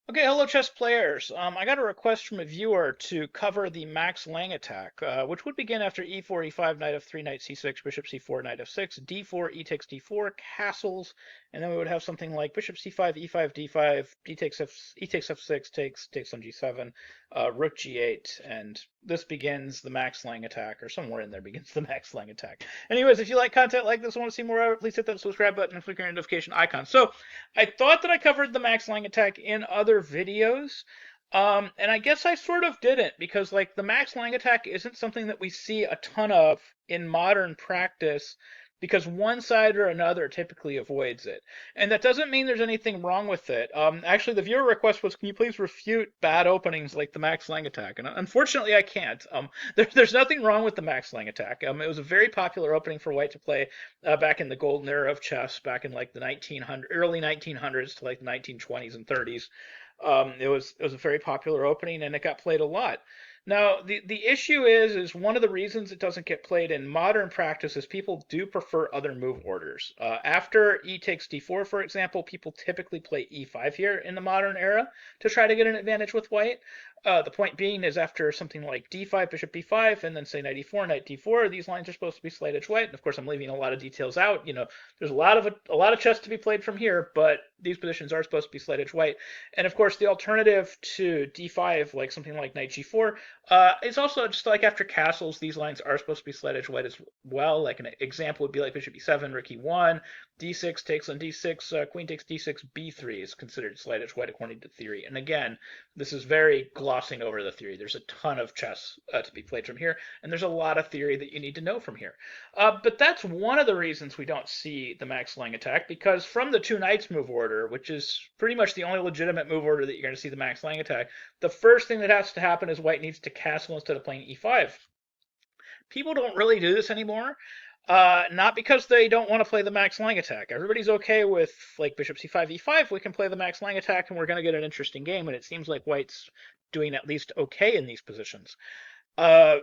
Okay, hello chess players. I got a request from a viewer to cover the Max Lange attack, which would begin after e4, e5, knight f3, knight c6, bishop c4, knight f6, d4, e takes d4, castles, and then we would have something like bishop c5, e5, d5, e takes f6, takes on g7, rook g8, and this begins the Max Lange attack, or somewhere in there begins the Max Lange attack. Anyways, if you like content like this and want to see more of it, please hit that subscribe button and click on your notification icon. So, I thought that I covered the Max Lang attack in other videos, and I guess I sort of didn't because like the Max Lang attack isn't something that we see a ton of in modern practice because one side or another typically avoids it. And that doesn't mean there's anything wrong with it. Actually, the viewer request was, can you please refute bad openings like the Max Lang attack? And unfortunately, I can't. There's nothing wrong with the Max Lang attack. It was a very popular opening for White to play back in the golden era of chess, back in like the early 1900s to like the 1920s and 30s. It was a very popular opening, and it got played a lot. Now, the issue is one of the reasons it doesn't get played in modern practice is people do prefer other move orders. After e takes d4, for example, people typically play e5 here in the modern era to try to get an advantage with white. The point being is after something like d5, bishop b5, and then say knight e4, knight d4, these lines are supposed to be slight edge white. And of course, I'm leaving a lot of details out. There's a lot of chess to be played from here, but these positions are supposed to be slight edge white. And of course, the alternative to d5, like something like knight g4, it's also just like after castles, these lines are supposed to be slight edge white as well. Like an example would be like bishop e7, rook e1, d6 takes on d6, queen takes d6, b3 is considered slight edge white according to theory. And again, this is very glossing over the theory. There's a ton of chess to be played from here, and there's a lot of theory that you need to know from here. But that's one of the reasons we don't see the Max Lang attack, because from the two knights move order, which is pretty much the only legitimate move order that you're going to see the Max Lang attack, the first thing that has to happen is white needs to castle instead of playing e5. People don't really do this anymore. Not because they don't want to play the Max Lang attack. Everybody's okay with like bishop c5, e5. We can play the Max Lang attack, and we're going to get an interesting game. And it seems like white's doing at least okay in these positions. Uh,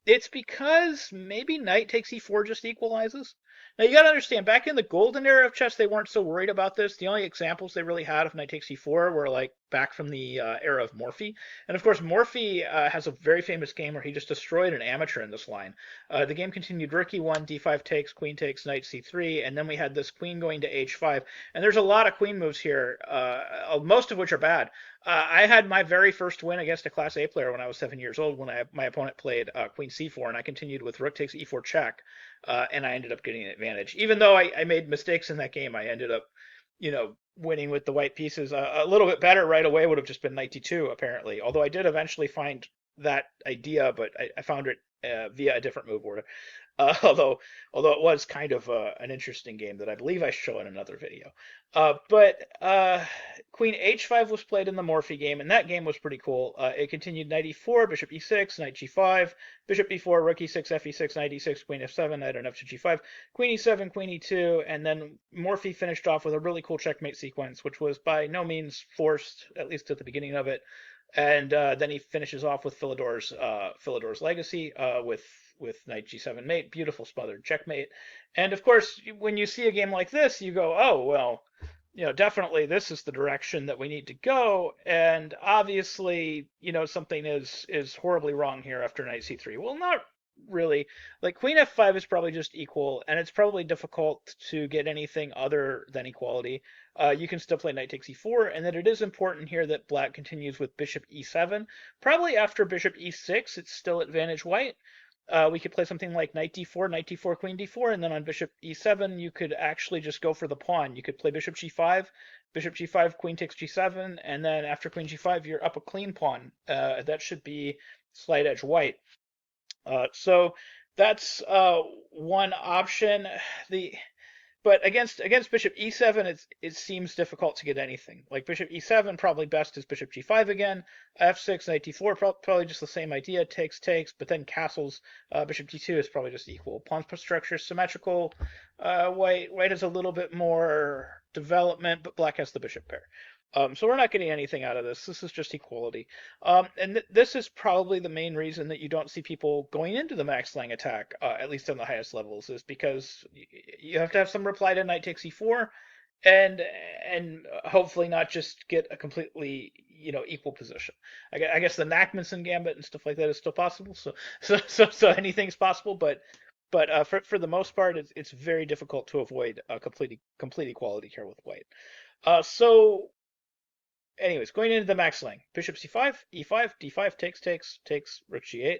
it's because maybe knight takes e4 just equalizes. Now you got to understand, back in the golden era of chess, they weren't so worried about this. The only examples they really had of knight takes e4 were like back from the era of Morphy, and of course Morphy has a very famous game where he just destroyed an amateur in this line. The game continued rook e1, d5 takes, queen takes, knight c3, and then we had this queen going to h5. And there's a lot of queen moves here, most of which are bad. I had my very first win against a Class A player when I was 7 years old when my opponent played Queen C4, and I continued with Rook takes E4 check, and I ended up getting an advantage. Even though I made mistakes in that game, I ended up, winning with the white pieces. A little bit better right away would have just been Knight D2, apparently. Although I did eventually find that idea, but I found it via a different move order. Although it was kind of an interesting game that I believe I show in another video. But Queen h5 was played in the Morphy game, and that game was pretty cool. It continued knight e4, bishop e6, knight g5, bishop b4, rook e6, f e6, knight e6, queen f7, knight on f to g5, queen e7, queen e2, and then Morphy finished off with a really cool checkmate sequence, which was by no means forced, at least at the beginning of it. And then he finishes off with Philidor's Legacy with knight g7 mate, beautiful smothered checkmate. And of course, when you see a game like this, you go, oh well, definitely this is the direction that we need to go. And obviously, something is horribly wrong here after knight c3. Well, not really. Like queen f5 is probably just equal, and it's probably difficult to get anything other than equality. You can still play knight takes e4, and then it is important here that black continues with bishop e7. Probably after bishop e6, it's still advantage white. We could play something like knight d4, queen d4, and then on bishop e7, you could actually just go for the pawn. You could play bishop g5, queen takes g7, and then after queen g5, you're up a clean pawn. That should be slight edge white. So that's one option. The But against bishop e7, it seems difficult to get anything. Like bishop e7, probably best is bishop g5 again. f6, knight d4, probably just the same idea. Takes, but then castles. Bishop d2 is probably just equal. Pawn structure is symmetrical. White has a little bit more development, but black has the bishop pair. So we're not getting anything out of this. This is just equality. And this is probably the main reason that you don't see people going into the Max Lang attack, at least on the highest levels, is because you have to have some reply to knight takes e4, and and hopefully not just get a completely equal position. I guess the Nachmanson gambit and stuff like that is still possible. So anything's possible, but for the most part, it's very difficult to avoid a complete equality here with white. So anyways, going into the max Lang, bishop c5, e5, d5 takes, rook g8.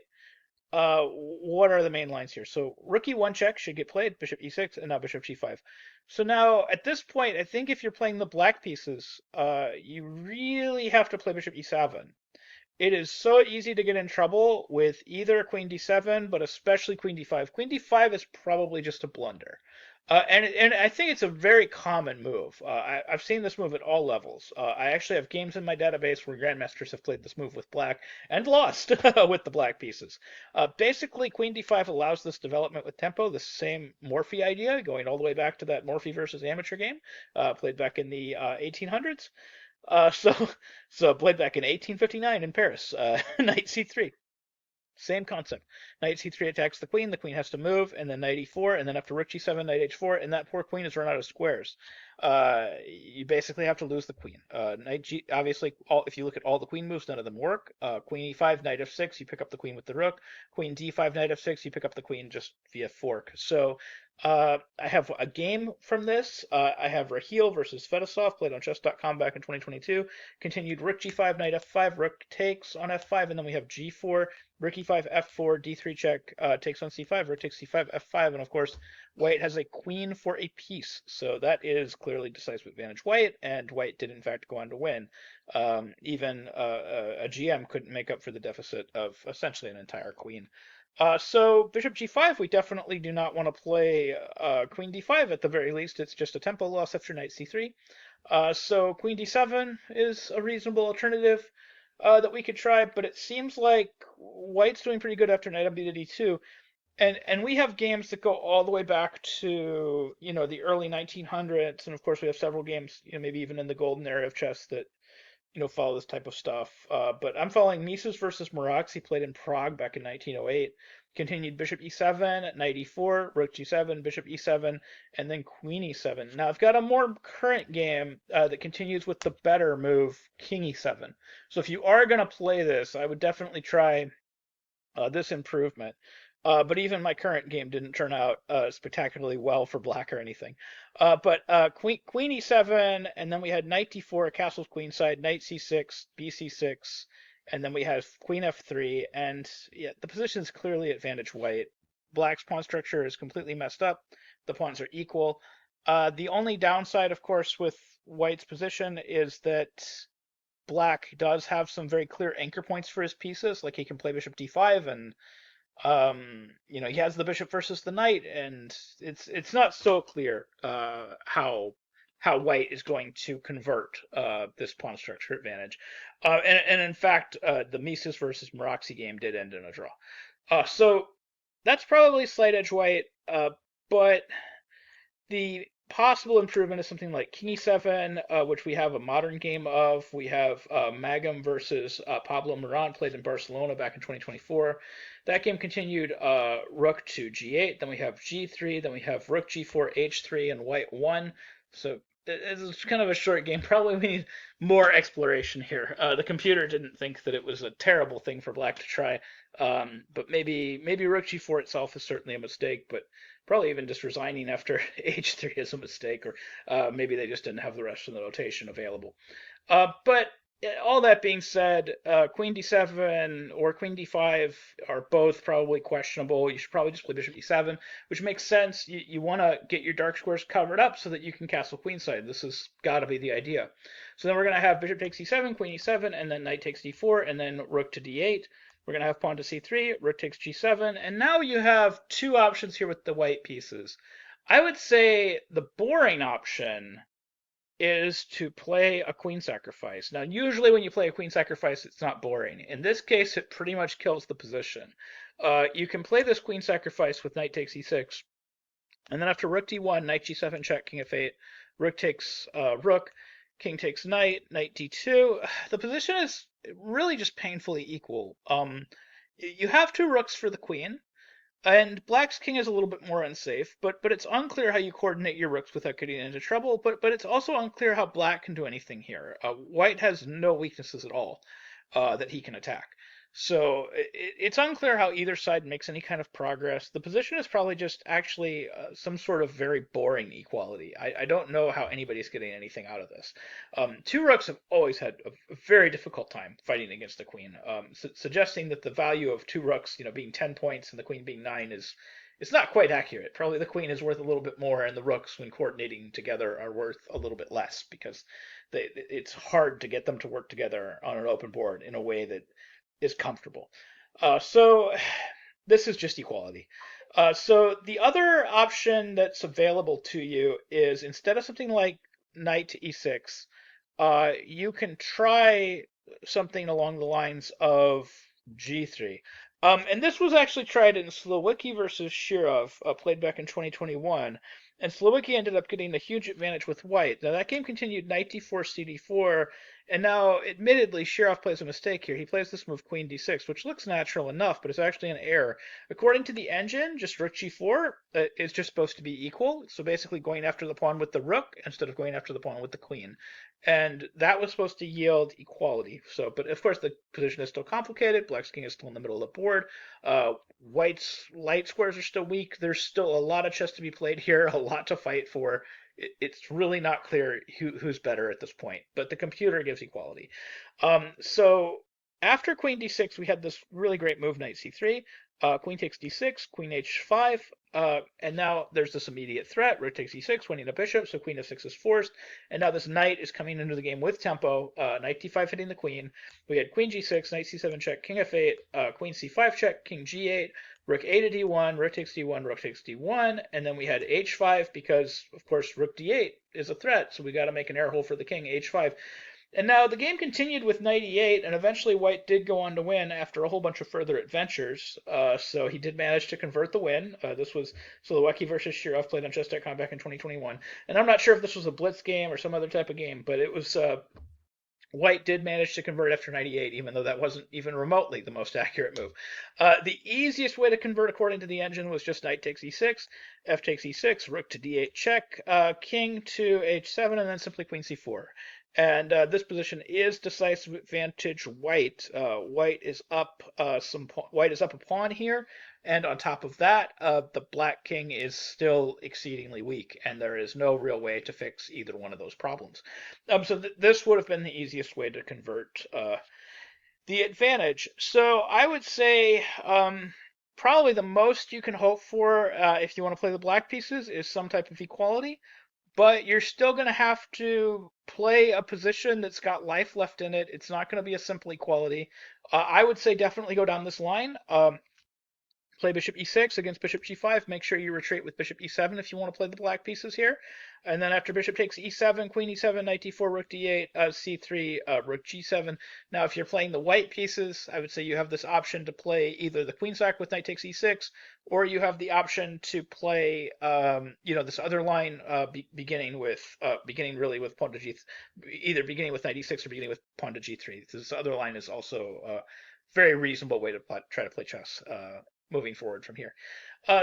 What are the main lines here? So rook e1 check should get played, bishop e6, and now bishop g5. So now at this point, I think if you're playing the black pieces, you really have to play bishop e7. It is so easy to get in trouble with either queen d7, but especially queen d5. Queen d5 is probably just a blunder. And I think it's a very common move. I've seen this move at all levels. I actually have games in my database where grandmasters have played this move with black and lost with the black pieces. Basically, queen d5 allows this development with tempo, the same Morphy idea, going all the way back to that Morphy versus amateur game played back in the 1800s. Uh, so, so played back in 1859 in Paris. Knight c3, same concept. Knight c3 attacks the queen has to move, and then knight e4, and then after rook g7, knight h4, and that poor queen is run out of squares. You basically have to lose the queen. Knight g, obviously, if you look at all the queen moves, none of them work. Queen e5, knight f6, you pick up the queen with the rook. Queen d5, knight f6, you pick up the queen just via fork. So I have a game from this. I have Rahil versus Fedosov, played on chess.com back in 2022. Continued rook g5, knight f5, rook takes on f5, and then we have g4, rook e5, f4, d3 check, takes on c5, rook takes c5, f5, and of course, white has a queen for a piece. So that is clearly decisive advantage white, and white did in fact go on to win. Even a GM couldn't make up for the deficit of essentially an entire queen. So bishop g5, we definitely do not want to play queen d5 at the very least. It's just a tempo loss after knight c3. So queen d7 is a reasonable alternative that we could try, but it seems like white's doing pretty good after knight on b to d2. And we have games that go all the way back to the early 1900s, and of course we have several games, maybe even in the golden era of chess that follow this type of stuff. But I'm following Mises versus Moroxi, played in Prague back in 1908. Continued bishop e7, knight e4, rook g7, bishop e7, and then queen e7. Now I've got a more current game that continues with the better move, king e7. So if you are going to play this, I would definitely try this improvement. But even my current game didn't turn out spectacularly well for black or anything. But queen e7, and then we had knight d4, castle's queenside, knight c6, bc6, and then we have queen f3. And yeah, the position is clearly advantage white. Black's pawn structure is completely messed up. The pawns are equal. The only downside, of course, with white's position is that black does have some very clear anchor points for his pieces. Like he can play bishop d5, and he has the bishop versus the knight, and it's not so clear how white is going to convert this pawn structure advantage. And in fact, the Mises versus Moroxi game did end in a draw. So that's probably slight edge white, but the possible improvement is something like king e7, which we have a modern game of. We have Magam versus Pablo Moran, played in Barcelona back in 2024. That game continued rook to g8, then we have g3, then we have rook g4, h3, and white won. So it's kind of a short game. Probably we need more exploration here. The computer didn't think that it was a terrible thing for black to try, but maybe rook g4 itself is certainly a mistake, but probably even just resigning after h3 is a mistake, or maybe they just didn't have the rest of the notation available. But all that being said, queen d7 or queen d5 are both probably questionable. You should probably just play bishop e7, which makes sense. You want to get your dark squares covered up so that you can castle queenside. This has got to be the idea. So then we're going to have bishop takes e7, queen e7, and then knight takes d4, and then rook to d8. We're going to have pawn to c3, rook takes g7, and now you have two options here with the white pieces. I would say the boring option is to play a queen sacrifice. Now, usually when you play a queen sacrifice, it's not boring. In this case, it pretty much kills the position. You can play this queen sacrifice with knight takes e6, and then after rook d1, knight g7 check, king f8, rook takes rook, king takes knight, knight d2. The position is really just painfully equal. You have two rooks for the queen. And Black's king is a little bit more unsafe, but it's unclear how you coordinate your rooks without getting into trouble. But it's also unclear how Black can do anything here. White has no weaknesses at all that he can attack. So it's unclear how either side makes any kind of progress. The position is probably just actually some sort of very boring equality. I don't know how anybody's getting anything out of this. Two rooks have always had a very difficult time fighting against the queen. Suggesting that the value of two rooks, being 10 points and the queen being 9 is it's not quite accurate. Probably the queen is worth a little bit more, and the rooks, when coordinating together, are worth a little bit less because it's hard to get them to work together on an open board in a way that is comfortable. So this is just equality. So the other option that's available to you is, instead of something like knight to e6, you can try something along the lines of g3. And this was actually tried in Slowicki versus Shirov, played back in 2021. And Slowicki ended up getting a huge advantage with white. Now that game continued knight d4, cd4, and now, admittedly, Shirov plays a mistake here. He plays this move queen d6, which looks natural enough, but it's actually an error. According to the engine, just rook g4 is just supposed to be equal. So basically going after the pawn with the rook instead of going after the pawn with the queen. And that was supposed to yield equality. So, but of course the position is still complicated. Black's king is still in the middle of the board. White's light squares are still weak. There's still a lot of chess to be played here, a lot to fight for. It's really not clear who's better at this point, but the computer gives equality. So after queen d6, we had this really great move, knight c3. Queen takes d6, queen h5, and now there's this immediate threat. Rook takes e6, winning a bishop, so queen f6 is forced. And now this knight is coming into the game with tempo. Knight d5 hitting the queen. We had queen g6, knight c7 check, king f8, queen c5 check, king g8, rook a to d1, rook takes d1, rook takes d1, and then we had h5 because, of course, rook d8 is a threat, so we got to make an air hole for the king, h5. And now the game continued with knight e8, and eventually white did go on to win after a whole bunch of further adventures. So he did manage to convert the win. This was Slowacki versus Shirov, played on Chess.com back in 2021. And I'm not sure if this was a blitz game or some other type of game, but it was White did manage to convert after 98, even though that wasn't even remotely the most accurate move. The easiest way to convert, according to the engine, was just knight takes e6, f takes e6, rook to d8 check, king to h7, and then simply queen c4. And this position is decisive advantage white. White is up white is up a pawn here, and on top of that, the black king is still exceedingly weak, and there is no real way to fix either one of those problems. So this would have been the easiest way to convert the advantage. So I would say probably the most you can hope for if you want to play the black pieces is some type of equality. But you're still going to have to play a position that's got life left in it. It's not going to be a simple equality. I would say definitely go down this line. Play bishop e6 against bishop g5. Make sure you retreat with bishop e7 if you want to play the black pieces here. And then after bishop takes e7, queen e7, knight d4, rook d8, c3, rook g7. Now, if you're playing the white pieces, I would say you have this option to play either the queen sack with knight takes e6, or you have the option to play, this other line beginning really with pawn to g, either beginning with knight e6 or beginning with pawn to g3. This other line is also a very reasonable way to try to play chess moving forward from here.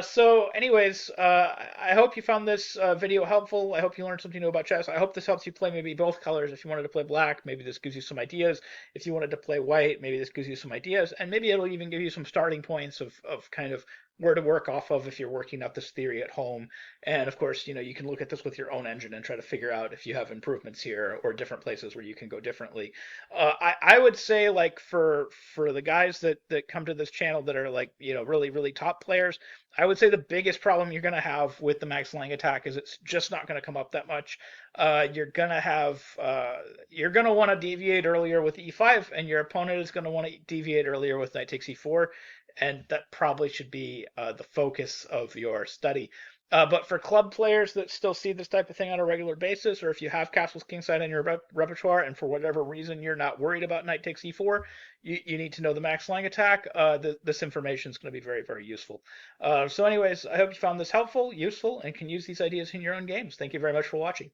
So anyways, I hope you found this video helpful. I hope you learned something new about chess. I hope this helps you play maybe both colors. If you wanted to play black, maybe this gives you some ideas. If you wanted to play white, maybe this gives you some ideas. And maybe it'll even give you some starting points of kind of where to work off of if you're working out this theory at home. And of course, you can look at this with your own engine and try to figure out if you have improvements here or different places where you can go differently. I would say, like, for the guys that come to this channel that are like, really, really top players, I would say the biggest problem you're going to have with the Max Lange Attack is it's just not going to come up that much. You're going to want to deviate earlier with e5, and your opponent is going to want to deviate earlier with knight takes e4, and that probably should be the focus of your study. But for club players that still see this type of thing on a regular basis, or if you have castles kingside in your repertoire and for whatever reason you're not worried about knight takes e4, you need to know the Max Lange Attack. This information is going to be very, very useful. So anyways, I hope you found this helpful, useful, and can use these ideas in your own games. Thank you very much for watching.